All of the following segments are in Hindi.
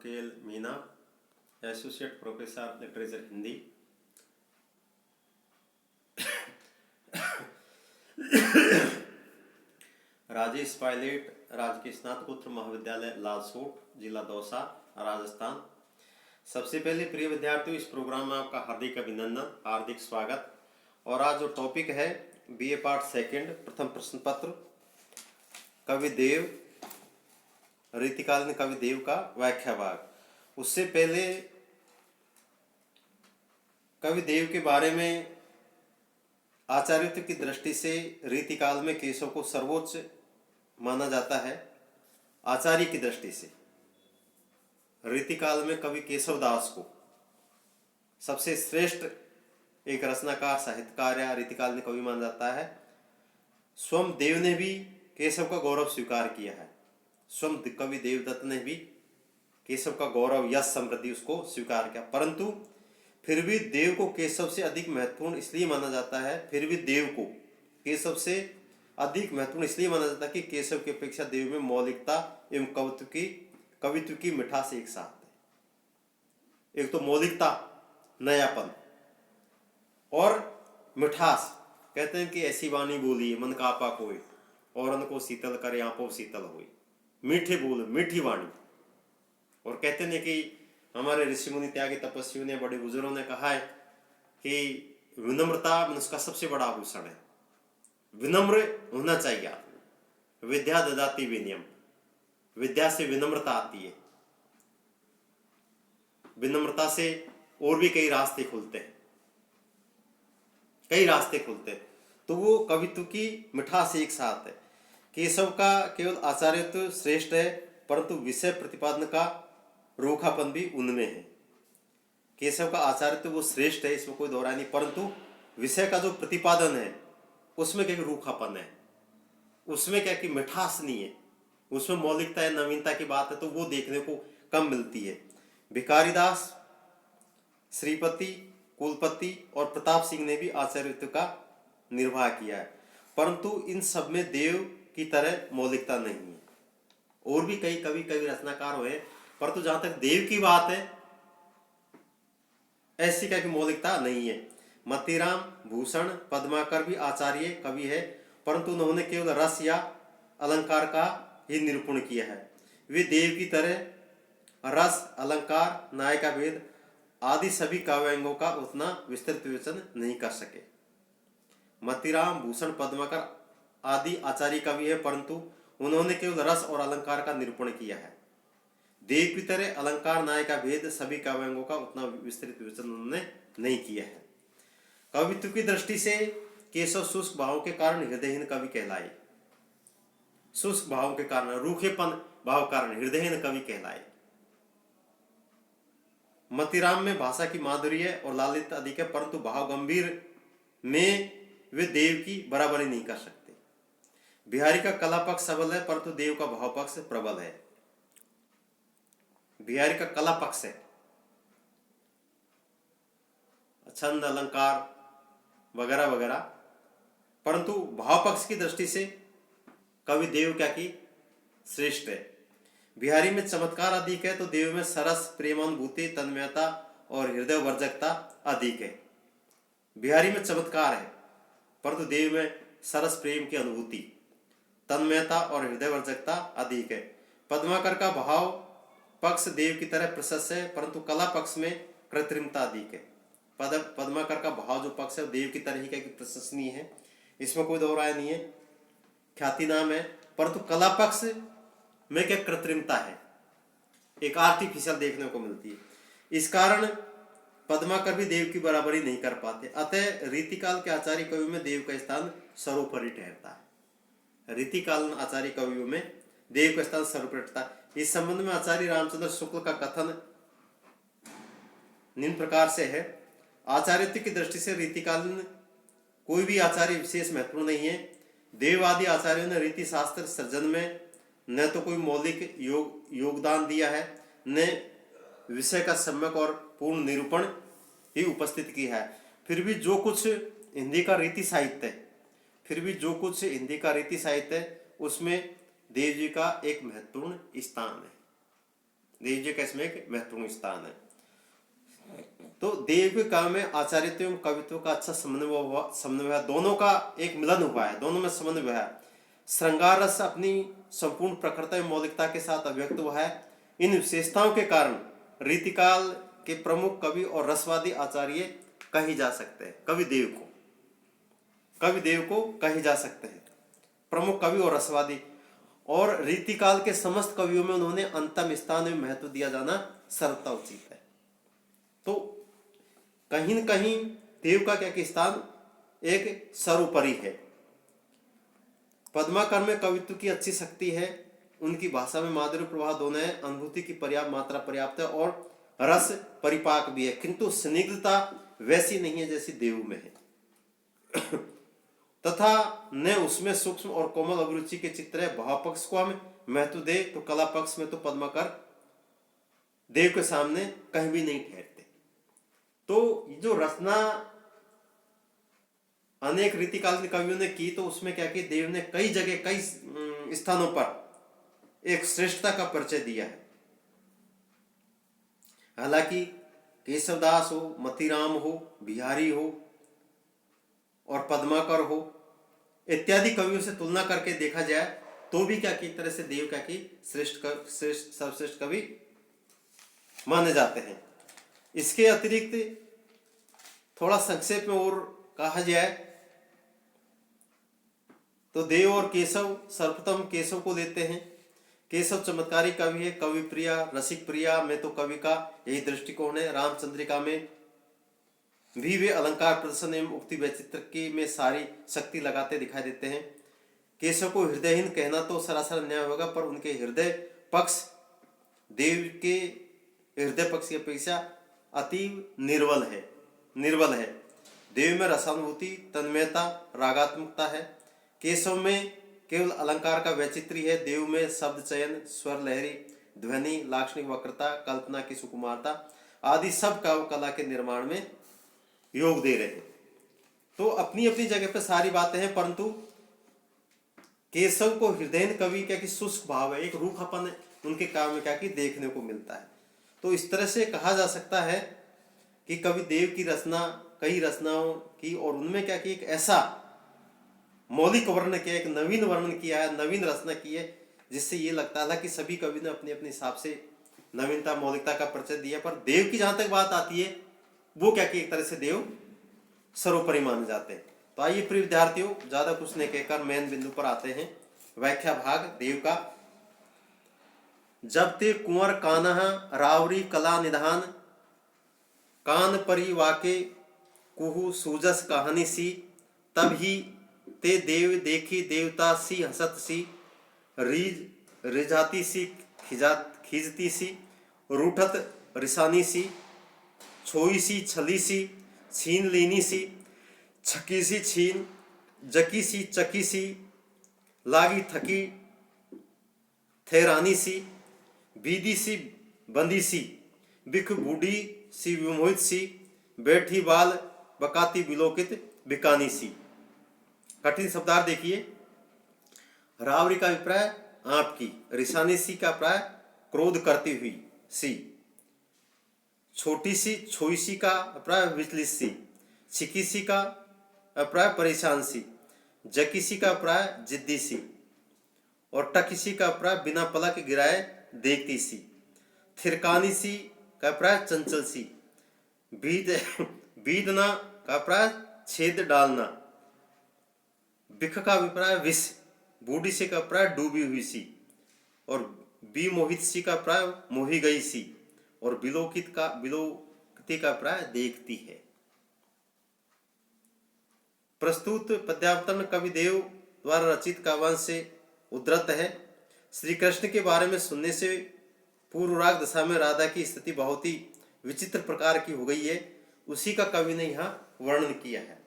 मक्केल Meena, associate professor literature Hindi. Rajesh Pilot, राजकीय स्नातकोत्तर महाविद्यालय लालसोट, जिला दौसा, राजस्थान। सबसे पहले प्रिय विद्यार्थियों, इस प्रोग्राम में आपका हार्दिक अभिनंदन, हार्दिक स्वागत। और आज जो टॉपिक है बीए पार्ट सेकंड, प्रथम प्रश्न पत्र, कवि देव, रीतिकालीन कवि देव का व्याख्या भाग। उससे पहले कवि देव के बारे में आचार्यत्व की दृष्टि से रीतिकाल में केशव को सर्वोच्च माना जाता है। आचार्य की दृष्टि से रीतिकाल में कवि केशव दास को सबसे श्रेष्ठ एक रचनाकार, साहित्यकार या रीतिकाल में कवि माना जाता है। स्वयं देव ने भी केशव का गौरव स्वीकार किया है। स्वयं कवि देवदत्त ने भी केशव का गौरव, यश, समृद्धि उसको स्वीकार किया। परंतु फिर भी देव को केशव से अधिक महत्वपूर्ण इसलिए माना जाता है, फिर भी देव को केशव से अधिक महत्वपूर्ण इसलिए माना जाता है कि केशव की अपेक्षा देव में मौलिकता एवं कवित्व की मिठास एक साथ है। एक तो मौलिकता, नयापन और मिठास। कहते हैं कि ऐसी वाणी बोली मन का आपा कोई, और उनको शीतल करे आपो शीतल होई। मीठे बोल, मीठी वाणी। और कहते हैं कि हमारे ऋषि मुनि, त्यागी, तपस्वियों ने, बड़े बुजुर्गों ने कहा है कि विनम्रता मनुष्य का सबसे बड़ा आभूषण है। विनम्र होना चाहिए आदमी। विद्या ददाति विनयम, विद्या से विनम्रता आती है। विनम्रता से और भी कई रास्ते खुलते हैं, कई रास्ते खुलते हैं। तो वो कवित्व की मिठास एक साथ है। केशव का केवल आचार्यत्व श्रेष्ठ है, परंतु विषय प्रतिपादन का रूखापन भी उनमें है। केशव का आचार्यत्व वो श्रेष्ठ है, इसमें कोई दोहराई नहीं, परंतु विषय का जो प्रतिपादन है उसमें क्या रूखापन है, उसमें क्या कि मिठास नहीं है, उसमें मौलिकता है, नवीनता की बात है, तो वो देखने को कम मिलती है। भिखारीदास, श्रीपति, कुलपति और प्रताप सिंह ने भी आचार्यत्व का निर्वाह किया है, परंतु इन सब में देव की तरह मौलिकता नहीं है। और भी कई कवि रचनाकार हुए, परंतु जहां तक देव की बात है ऐसी क्या कि मौलिकता नहीं है। मतीराम भूषण पद्माकर भी आचार्य कवि है, परंतु उन्होंने केवल रस या अलंकार का ही निरूपण किया है। वे देव की तरह रस, अलंकार, नायिका भेद आदि सभी काव्यांगों का उतना विस्तृत विवेचन नहीं कर सके। मतीराम भूषण पद्माकर आदि आचार्य कवि है, परंतु उन्होंने केवल रस और अलंकार का निरूपण किया है। देव की तरह अलंकार, नायिका भेद सभी काव्यांगों का उतना विस्तृत विवेचन उन्होंने नहीं किया है। कवित्व की दृष्टि से केशव शुष्क भाव के कारण हृदयहीन कवि कहलाए। शुष्क भाव के कारण, रूखेपन भाव कारण हृदयहीन कवि कहलाए। मतीराम में भाषा की माधुर्य और लालित्य अधिक है, परंतु भाव गंभीर में वे देव की बराबरी नहीं कर सकते। बिहारी का कला पक्ष सबल है, परंतु देव का भाव पक्ष प्रबल है। बिहारी का कला पक्ष है, छंद, अलंकार वगैरह वगैरह, परंतु भाव पक्ष की दृष्टि से कवि देव क्या की श्रेष्ठ है। बिहारी में चमत्कार अधिक है, तो देव में सरस, प्रेमानुभूति, तन्मयता और हृदय वर्जकता अधिक है। बिहारी में चमत्कार है, परंतु देव में सरस, प्रेम की अनुभूति, तन्मयता और हृदय वर्जकता अधिक है। पद्माकर का भाव पक्ष देव की तरह प्रशस्त है, परंतु कला पक्ष में कृत्रिमता अधिक है। पद्माकर का भाव जो पक्ष है देव की तरह ही क्या प्रशंसनीय है, इसमें कोई दो राय नहीं है, ख्याति नाम है, परंतु कला पक्ष में क्या कृत्रिमता है, एक आर्टिफिशियल देखने को मिलती है। इस कारण पद्माकर भी देव की बराबरी नहीं कर पाते। अतः रीतिकाल के आचार्य कवियों में देव का स्थान सर्वोपरि ठहरता है। रीतिकालीन आचार्य कवियों में देव का स्थान सर्वोपरि ठहरता है। इस संबंध में आचार्य रामचंद्र शुक्ल का कथन निम्न प्रकार से है। आचार्यत्व की दृष्टि से रीतिकालीन कोई भी आचार्य विशेष महत्वपूर्ण नहीं है। देववादी आचार्यों ने रीति शास्त्र सृजन में न तो कोई मौलिक योगदान दिया है, न विषय का सम्यक और पूर्ण निरूपण ही उपस्थित किया है। फिर भी जो कुछ हिंदी का रीति साहित्य है, उसमें देव जी का एक महत्वपूर्ण स्थान है। देव जी का इसमें एक महत्वपूर्ण स्थान है। तो देव के काम में आचार्यत्व एवं कवित्व का अच्छा समन्वय दोनों का एक मिलन हुआ है, दोनों में समन्वय है। श्रृंगार रस अपनी संपूर्ण प्रखरता एवं मौलिकता के साथ अभिव्यक्त हुआ है। इन विशेषताओं के कारण रीतिकाल के प्रमुख कवि और रसवादी आचार्य कही जा सकते हैं। कवि देव को कहे जा सकते हैं प्रमुख कवि और रसवादी। और रीतिकाल के समस्त कवियों में उन्होंने अंतम स्थान में महत्व दिया जाना सर्वथा उचित है। तो कहीं न कहीं देव का क्या स्थान एक सर्वोपरि है। पद्माकर में कवित्व की अच्छी शक्ति है, उनकी भाषा में माधुर्य प्रवाह दोनों है, अनुभूति की पर्याप्त मात्रा पर्याप्त है और रस परिपाक भी है, किंतु स्निग्धता वैसी नहीं है जैसी देव में है। तथा न उसमें सूक्ष्म और कोमल अभिरुचि के चित्र है। भाव पक्ष को हम महत्व दे तो कला पक्ष में तो पद्माकर देव के सामने कहीं भी नहीं ठहरते। तो जो रचना अनेक रीतिकाल के कवियों ने की, तो उसमें क्या कि देव ने कई जगह कई स्थानों पर एक श्रेष्ठता का परिचय दिया है। हालांकि केशवदास हो, मतीराम हो, बिहारी हो और पद्माकर हो इत्यादि कवियों से तुलना करके देखा जाए तो भी क्या कि एक तरह से देव क्या कि सर्वश्रेष्ठ कवि माने जाते हैं। इसके अतिरिक्त थोड़ा संक्षेप में और कहा जाए तो देव और केशव, सर्वप्रथम केशव को लेते हैं। केशव चमत्कारी कवि है, कवि प्रिया, रसिक प्रिया में तो कवि का यही दृष्टिकोण है। रामचंद्रिका में भी वे अलंकार प्रदर्शन एवं उक्ति वैचित्र की में सारी शक्ति लगाते दिखाई देते हैं। केशव को हृदयहीन कहना तो सरासर न्याय होगा, पर उनके हृदय पक्ष देव के हृदय पक्ष की अपेक्षा अति निर्बल है। देव में रसानुभूति, तन्मयता, रागात्मकता है। केशव में केवल अलंकार का वैचित्री है। देव में शब्द चयन, स्वर लहरी, ध्वनि, लाक्षणिक वक्रता, कल्पना की सुकुमारता आदि सब कला के निर्माण में योग दे रहे हैं। तो अपनी अपनी जगह पर सारी बातें हैं, परंतु केशव को हृदयहीन कवि क्या कि शुष्क भाव है, एक रूखापन उनके काम में क्या कि देखने को मिलता है। तो इस तरह से कहा जा सकता है कि कवि देव की रचना कई रचनाओं की, और उनमें क्या कि एक ऐसा मौलिक वर्णन किया, एक नवीन वर्णन किया है, नवीन रचना की है, जिससे ये लगता है कि सभी कवि ने अपने अपने हिसाब से नवीनता मौलिकता का परिचय दिया। पर देव की जहां तक बात आती है वो क्या कि एक तरह से देव सर्वोपरि माने जाते हैं। तो आइए प्रिय विद्यार्थियों, ज्यादा कुछ नहीं कहकर मेन बिंदु पर आते हैं। व्याख्या भाग देव का। जब ते कुंवर कान्हा रावरी कला निधान, कान परी वाके कुहू सूजस कहानी सी, तब ही ते देव देखी देवता सी हसत सी, रिझाती सी खिजती सी, रूठत रिसानी सी, छोई सी छली सी, छीन लीनी सी, छकी सी छीन, जकी सी चकी सी, लागी थकी थेरानी सी, बीदी सी बंदी सी, बिख बूढ़ी सी विमोहित सी, बैठी बाल बकाती बिलोकित बिकानी सी। कठिन शब्दार्थ देखिए। रावरी का अभिप्राय आपकी, रिसानी सी का अभिप्राय क्रोध करती हुई सी, छोटी सी छोई सी का अभिप्राय विचलित सी, छिकी सी का अभिप्राय परेशान सी, जकी सी का अभिप्राय जिद्दी सी, और टकी सी का अभिप्राय बिना पलक गिराए देखती सी, थिरकानी सी का अभिप्राय चंचल सी, बीदना का अभिप्राय छेद डालना, बिख का अभिप्राय विष, बूढ़ी सी का अभिप्राय डूबी हुई सी, और विमोहित सी का अभिप्राय मोही गई सी, और बिलोकिती का अभिप्राय देखती है। प्रस्तुत पद्यावतरण कवि देव द्वारा रचित काव्यांश से उद्धृत है। श्री कृष्ण के बारे में सुनने से पूर्व राग दशा में राधा की स्थिति बहुत ही विचित्र प्रकार की हो गई है, उसी का कवि ने यहाँ वर्णन किया है।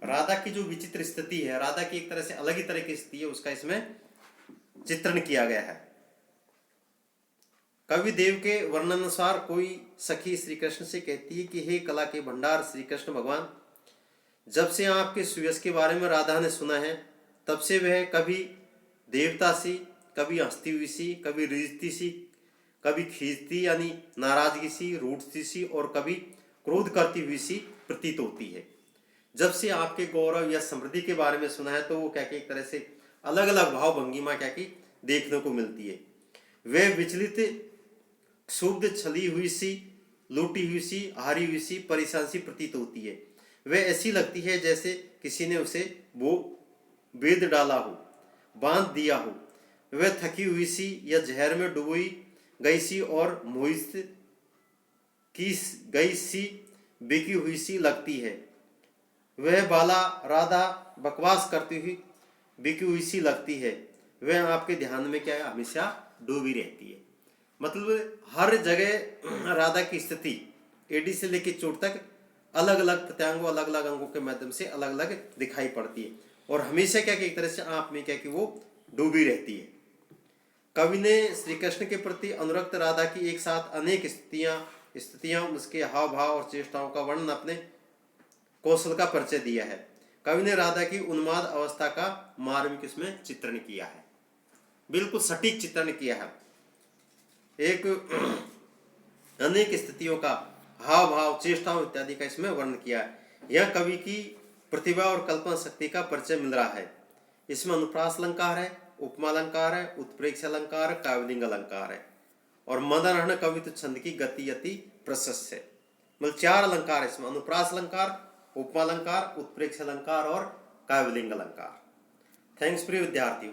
राधा की जो विचित्र स्थिति है, राधा की एक तरह से अलग ही तरह की स्थिति है, उसका इसमें चित्रण किया गया है। कवि देव के वर्णन अनुसार कोई सखी श्री कृष्ण से कहती है कि हे कला के भंडार श्री कृष्ण भगवान, जब से आपके सुयश के बारे में राधा ने सुना है, तब से वह कभी देवता सी, कभी हंसती हुई सी, कभी रिझती सी, कभी खींचती यानी नाराजगी सी, रूठती सी और कभी क्रोध करती हुई सी प्रतीत होती है। जब से आपके गौरव या समृद्धि के बारे में सुना है तो वो क्या कि एक तरह से अलग अलग भाव भंगिमा क्या कि देखने को मिलती है। वे विचलित, क्षुब्ध, छली हुई सी, लूटी हुई सी, हारी हुई सी, परेशान सी प्रतीत होती है। वे ऐसी लगती है जैसे किसी ने उसे वो बेद डाला हो, बांध दिया हो। वह थकी हुई सी या जहर में डुबोई गई सी और मोहित की गई सी, बिकी हुई सी लगती है। वह बाला राधा बकवास करती हुई बिकी हुई सी लगती है। वह आपके ध्यान में क्या है, हमेशा डूबी रहती है। मतलब हर जगह राधा की स्थिति एडी से लेकर चोट तक अलग अलग प्रत्यांगों, अलग अलग अंगों के माध्यम से अलग अलग दिखाई पड़ती है और हमेशा क्या कि एक तरह से आप में क्या कि वो डूबी रहती है। कवि ने श्री कृष्ण के प्रति अनुरक्त राधा की एक साथ अनेक स्थितियां उसके हाव भाव और चेष्टाओं का वर्णन अपने कौशल का परिचय दिया है। कवि ने राधा की उन्माद अवस्था का मार्मिक इसमें चित्रण किया है, बिल्कुल सटीक चित्रण किया है। एक अनेक स्थितियों का हाव भाव, चेष्टाओं इत्यादि का इसमें वर्णन किया है। यह कवि की प्रतिभा और कल्पना शक्ति का परिचय मिल रहा है। इसमें अनुप्रास अलंकार है, उपमा अलंकार है, उत्प्रेक्ष अलंकार, काव्यलिंग अलंकार है और मदनहन कवित्व छंद की गति अति प्रशस्त है। मतलब 4 अलंकार इसमें, अनुप्रास अलंकार, उपमा अलंकार, उत्प्रेक्ष अलंकार और काव्यलिंग अलंकार। थैंक्स प्रिय विद्यार्थियों।